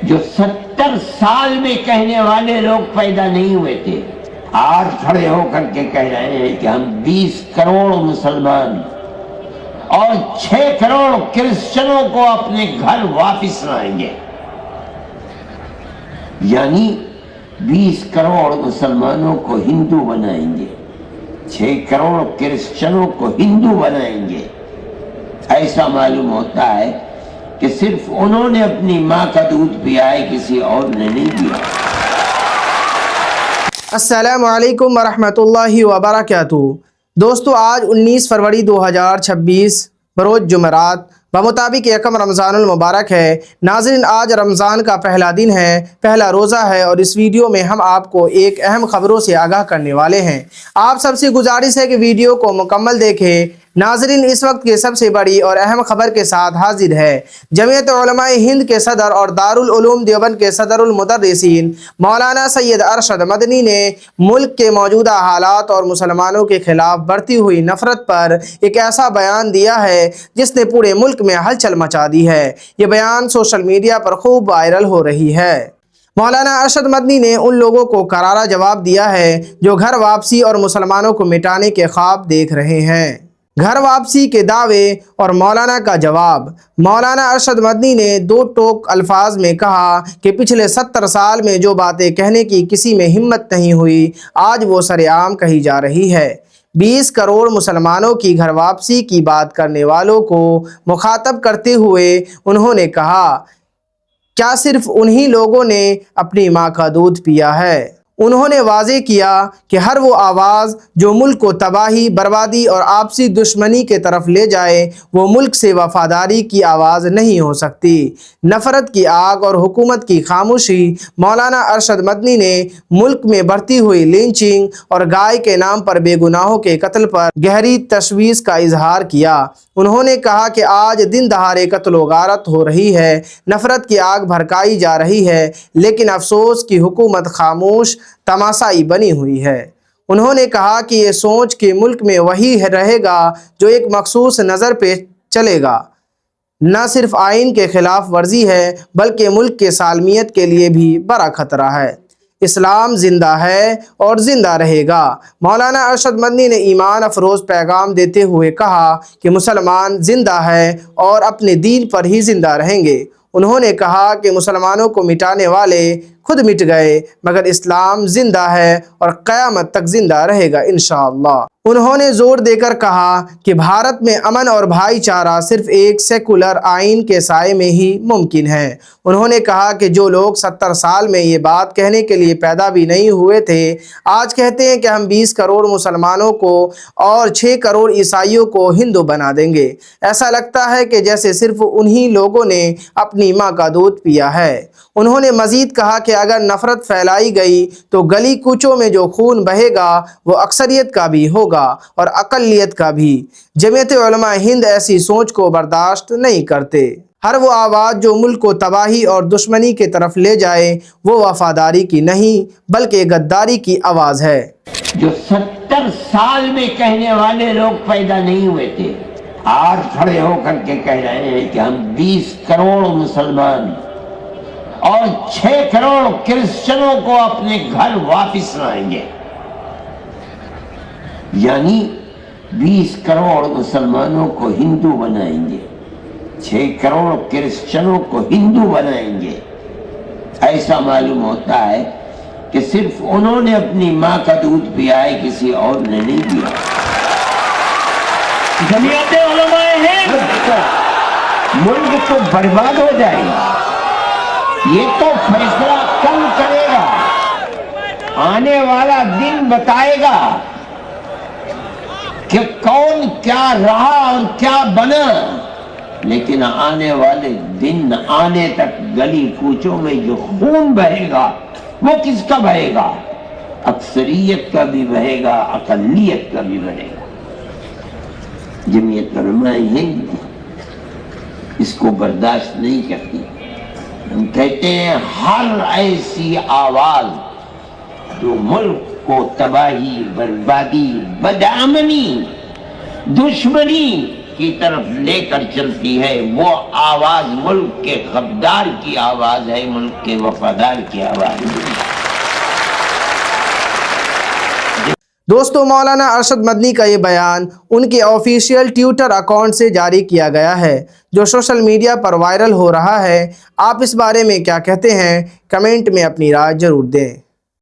جو 70 سال میں کہنے والے لوگ پیدا نہیں ہوئے تھے، آج کھڑے ہو کر کے کہہ رہے ہیں کہ ہم 20 کروڑ مسلمان اور 6 کروڑ کرسچنوں کو اپنے گھر واپس لائیں گے۔ یعنی 20 کروڑ مسلمانوں کو ہندو بنائیں گے، 6 کروڑ کرسچنوں کو ہندو بنائیں گے۔ ایسا معلوم ہوتا ہے کہ صرف انہوں نے اپنی ماں کا دودھ پیا ہے، کسی اور نے نہیں پیا۔ السلام علیکم ورحمۃ اللہ وبرکاتہ۔ دوستو، آج 19 فروری 2026 بروز جمعرات بمطابق یکم رمضان المبارک ہے۔ ناظرین، آج رمضان کا پہلا دن ہے، پہلا روزہ ہے، اور اس ویڈیو میں ہم آپ کو ایک اہم خبروں سے آگاہ کرنے والے ہیں۔ آپ سب سے گزارش ہے کہ ویڈیو کو مکمل دیکھیں۔ ناظرین، اس وقت کی سب سے بڑی اور اہم خبر کے ساتھ حاضر ہے۔ جمعیت علماء ہند کے صدر اور دارالعلوم دیوبند کے صدر المدرسین مولانا سید ارشد مدنی نے ملک کے موجودہ حالات اور مسلمانوں کے خلاف بڑھتی ہوئی نفرت پر ایک ایسا بیان دیا ہے جس نے پورے ملک میں ہلچل مچا دی ہے۔ یہ بیان سوشل میڈیا پر خوب وائرل ہو رہی ہے۔ مولانا ارشد مدنی نے ان لوگوں کو کرارا جواب دیا ہے جو گھر واپسی اور مسلمانوں کو مٹانے کے خواب دیکھ رہے ہیں۔ گھر واپسی کے دعوے اور مولانا کا جواب۔ مولانا ارشد مدنی نے 2 ٹوک الفاظ میں کہا کہ پچھلے 70 سال میں جو باتیں کہنے کی کسی میں ہمت نہیں ہوئی، آج وہ سر عام کہی جا رہی ہے۔ 20 کروڑ مسلمانوں کی گھر واپسی کی بات کرنے والوں کو مخاطب کرتے ہوئے انہوں نے کہا، کیا صرف انہی لوگوں نے اپنی ماں کا دودھ پیا ہے؟ انہوں نے واضح کیا کہ ہر وہ آواز جو ملک کو تباہی، بربادی اور آپسی دشمنی کے طرف لے جائے، وہ ملک سے وفاداری کی آواز نہیں ہو سکتی۔ نفرت کی آگ اور حکومت کی خاموشی۔ مولانا ارشد مدنی نے ملک میں بڑھتی ہوئی لنچنگ اور گائے کے نام پر بے گناہوں کے قتل پر گہری تشویش کا اظہار کیا۔ انہوں نے کہا کہ آج دن دہاڑے قتل و غارت ہو رہی ہے، نفرت کی آگ بھڑکائی جا رہی ہے، لیکن افسوس کی حکومت خاموش تماشائی بنی ہوئی ہے۔ انہوں نے کہا کہ یہ سوچ کہ ملک میں وہی رہے گا جو ایک مخصوص نظر پہ چلے گا، نہ صرف آئین کے خلاف ورزی ہے بلکہ ملک کے سالمیت کے لیے بھی بڑا خطرہ ہے۔ اسلام زندہ ہے اور زندہ رہے گا۔ مولانا ارشد مدنی نے ایمان افروز پیغام دیتے ہوئے کہا کہ مسلمان زندہ ہے اور اپنے دین پر ہی زندہ رہیں گے۔ انہوں نے کہا کہ مسلمانوں کو مٹانے والے خود مٹ گئے، مگر اسلام زندہ ہے اور قیامت تک زندہ رہے گا انشاءاللہ۔ انہوں نے زور دے کر کہا کہ بھارت میں امن اور بھائی چارہ صرف ایک سیکولر آئین کے سائے میں ہی ممکن ہے۔ انہوں نے کہا کہ جو لوگ 70 سال میں یہ بات کہنے کے لیے پیدا بھی نہیں ہوئے تھے، آج کہتے ہیں کہ ہم 20 کروڑ مسلمانوں کو اور 6 کروڑ عیسائیوں کو ہندو بنا دیں گے۔ ایسا لگتا ہے کہ جیسے صرف انہی لوگوں نے اپنی ماں کا دودھ پیا ہے۔ انہوں نے مزید کہا کہ اگر نفرت پھیلائی گئی تو گلی کوچوں میں جو خون بہے گا وہ اکثریت کا بھی ہوگا اور اقلیت کا بھی۔ جمعیت علماء ہند ایسی سوچ کو برداشت نہیں کرتے۔ ہر وہ آواز جو ملک کو تباہی اور دشمنی کی طرف لے جائے، وہ وفاداری کی نہیں بلکہ غداری کی آواز ہے۔ جو 70 سال میں کہنے والے لوگ پیدا نہیں ہوئے تھے، آج کھڑے ہو کر کے کہہ رہے ہیں کہ ہم 20 کروڑ مسلمان اور 6 کروڑ کرسچنوں کو اپنے گھر واپس لائیں گے۔ یعنی 20 کروڑ مسلمانوں کو ہندو بنائیں گے، 6 کروڑ کرسچنوں کو ہندو بنائیں گے۔ ایسا معلوم ہوتا ہے کہ صرف انہوں نے اپنی ماں کا دودھ پیا ہے، کسی اور نے نہیں پیا۔ جمعیت علماء ہند، ملک تو برباد ہو جائے گا۔ یہ تو فیصلہ کل کرے گا، آنے والا دن بتائے گا کہ کون کیا رہا اور کیا بنا۔ لیکن آنے والے دن آنے تک گلی کوچوں میں جو خون بہے گا وہ کس کا بہے گا؟ اکثریت کا بھی بہے گا، اقلیت کا بھی بہے گا۔ جمعیت علماء ہند اس کو برداشت نہیں کرتی۔ ہم کہتے ہیں ہر ایسی آواز جو ملک کو تباہی، بربادی، بدامنی، دشمنی کی طرف لے کر چلتی ہے، وہ آواز ملک کے غدار کی آواز ہے، ملک کے وفادار کی آواز ہے۔ دوستو مولانا ارشد مدنی کا یہ بیان ان کے آفیشیل ٹویٹر اکاؤنٹ سے جاری کیا گیا ہے، جو سوشل میڈیا پر وائرل ہو رہا ہے۔ آپ اس بارے میں کیا کہتے ہیں؟ کمنٹ میں اپنی رائے ضرور دیں۔